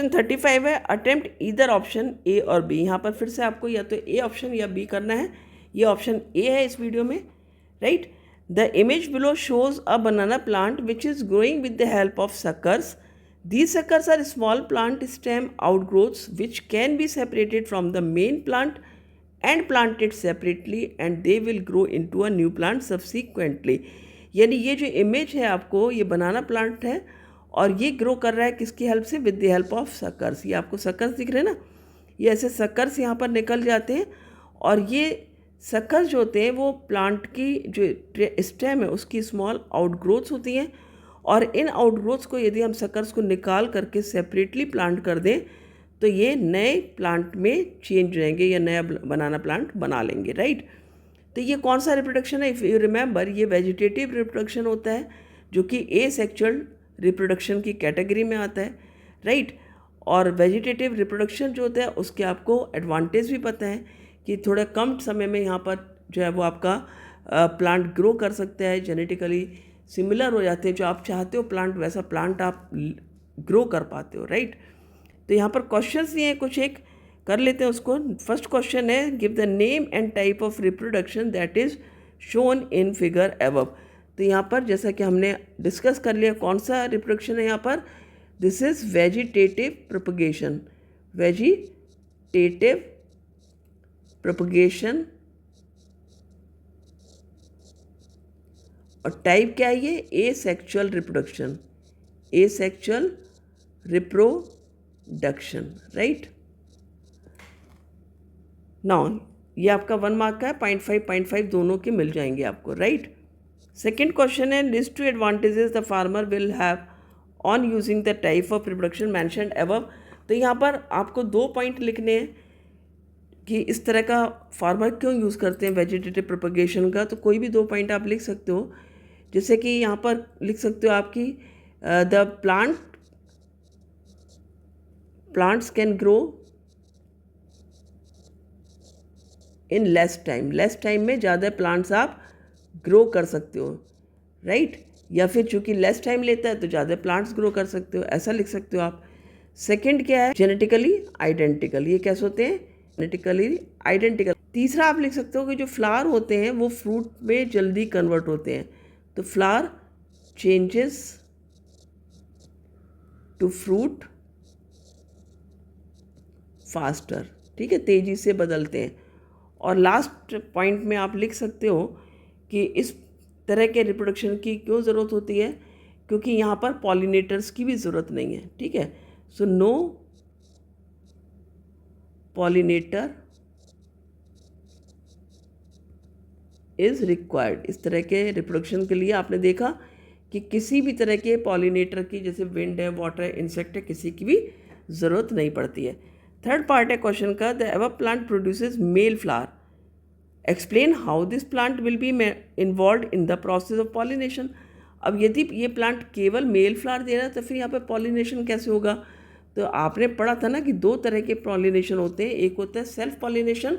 Question 35 है, attempt either option A और B. यहाँ पर फिर से आपको या तो ए ऑप्शन या बी करना है। ये ऑप्शन ए है इस वीडियो में, right. The image below shows a banana plant which is growing with the help of suckers. These suckers are small plant stem outgrowths which can be separated from the main plant and planted separately and they will grow into a new plant subsequently. यानी ये जो image है आपको, ये बनाना plant है और ये grow कर रहा है किसकी हेल्प से? With the help of suckers. ये आपको सकर्स दिख रहे हैं ना, ये ऐसे सकर्स यहाँ पर निकल जाते हैं और ये सकर्स जो होते हैं वो प्लांट की जो स्टेम है उसकी स्मॉल आउटग्रोथ्स होती हैं और इन आउटग्रोथ्स को यदि हम सकर्स को निकाल करके सेपरेटली प्लांट कर दें तो ये नए प्लांट में चेंज रहेंगे या नया बनाना प्लांट बना लेंगे, राइट। तो ये कौन सा रिप्रोडक्शन है? इफ़ यू रिमेंबर, ये वेजिटेटिव रिप्रोडक्शन होता है जो कि एसेक्सुअल रिप्रोडक्शन की कैटेगरी में आता है, राइट। और वेजिटेटिव रिप्रोडक्शन जो होता है उसके आपको एडवांटेज भी पता है कि थोड़ा कम समय में यहाँ पर जो है वो आपका प्लांट ग्रो कर सकता है, जेनेटिकली सिमिलर हो जाते हैं, जो आप चाहते हो प्लांट वैसा प्लांट आप ग्रो कर पाते हो, राइट। तो यहाँ पर क्वेश्चंस दिए हैं कुछ, एक कर लेते हैं उसको। फर्स्ट क्वेश्चन है, give the name and type of reproduction that is shown in figure above. तो यहाँ पर जैसा कि हमने डिस्कस कर लिया कौन सा रिप्रोडक्शन है यहाँ पर, this is vegetative propagation. Vegetative propagation और टाइप क्या है ये? Asexual reproduction. Asexual reproduction, right. Now ये आपका 1 मार्क का है, 0.5 दोनों के मिल जाएंगे आपको, राइट। सेकेंड क्वेश्चन है, list 2 advantages the farmer will have on using the type of reproduction mentioned above. तो यहाँ पर आपको 2 पॉइंट लिखने हैं कि इस तरह का फार्मर क्यों यूज़ करते हैं वेजिटेटिव प्रोपगेशन का. तो कोई भी 2 पॉइंट आप लिख सकते हो, जैसे कि यहाँ पर लिख सकते हो आपकी the plants can grow in less time. Less time में ज़्यादा प्लांट्स आप ग्रो कर सकते हो, राइट। या फिर चूंकि लेस टाइम लेता है तो ज़्यादा प्लांट्स ग्रो कर सकते हो, ऐसा लिख सकते हो आप. सेकंड क्या है? Genetically identical. ये कैसे होते हैं? Genetically identical. तीसरा आप लिख सकते हो कि जो फ्लावर होते हैं वो फ्रूट में जल्दी कन्वर्ट होते हैं. तो flower changes to fruit faster, ठीक है, तेजी से बदलते हैं. और लास्ट पॉइंट में आप लिख सकते हो कि इस तरह के रिप्रोडक्शन की क्यों ज़रूरत होती है, क्योंकि यहाँ पर पॉलिनेटर्स की भी ज़रूरत नहीं है, ठीक है. So no pollinator is required. इस तरह के रिप्रोडक्शन के लिए आपने देखा कि किसी भी तरह के पॉलिनेटर की, जैसे विंड है, वाटर है, इंसेक्ट है, किसी की भी ज़रूरत नहीं पड़ती है. थर्ड पार्ट है क्वेश्चन का, the ever plant produces male flower. Explain how this plant will be involve in the process of pollination. अब यदि ये प्लांट केवल मेल फ्लावर दे रहा है तो फिर यहाँ पर पॉलिनेशन कैसे होगा? तो आपने पढ़ा था ना कि 2 तरह के पॉलिनेशन होते हैं, एक होता है सेल्फ पॉलिनेशन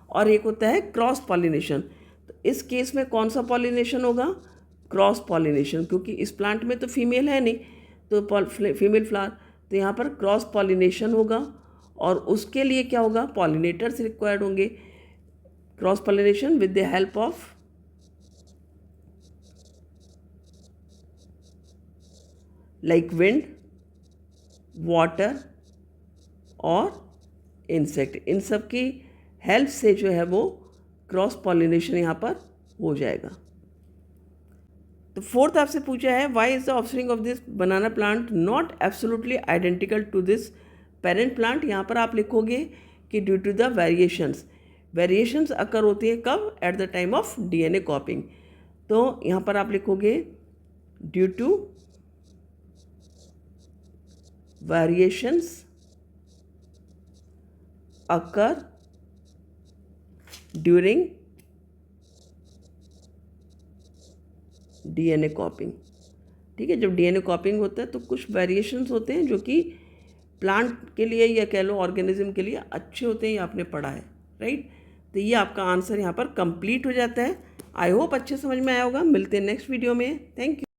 और एक होता है क्रॉस पॉलिनेशन. तो इस केस में कौन सा पॉलिनेशन होगा? क्रॉस पॉलिनेशन, क्योंकि इस प्लांट में तो फीमेल है नहीं, तो फीमेल फ्लावर, तो यहाँ पर क्रॉस पॉलिनेशन होगा और उसके लिए क्या होगा? पॉलिनेटर्स रिक्वायर्ड होंगे. Cross pollination with the help of like wind, water और इंसेक्ट. इन सब की हेल्प से जो है वो क्रॉस पॉलिनेशन यहाँ पर हो जाएगा. तो फोर्थ आपसे पूछा है, why is the offspring of this banana plant not absolutely identical to this parent plant. यहाँ पर आप लिखोगे कि due to the variations occur होती है कब? At the time of DNA copying. तो यहाँ पर आप लिखोगे due to variations occur during DNA copying. ठीक है, जब DNA कॉपिंग होता है तो कुछ वेरिएशंस होते हैं जो कि प्लांट के लिए या कह लो ऑर्गेनिज्म के लिए अच्छे होते हैं, ये आपने पढ़ा है, राइट. तो ये आपका आंसर यहाँ पर कंप्लीट हो जाता है. आई होप अच्छे समझ में आया होगा. मिलते हैं नेक्स्ट वीडियो में. Thank you.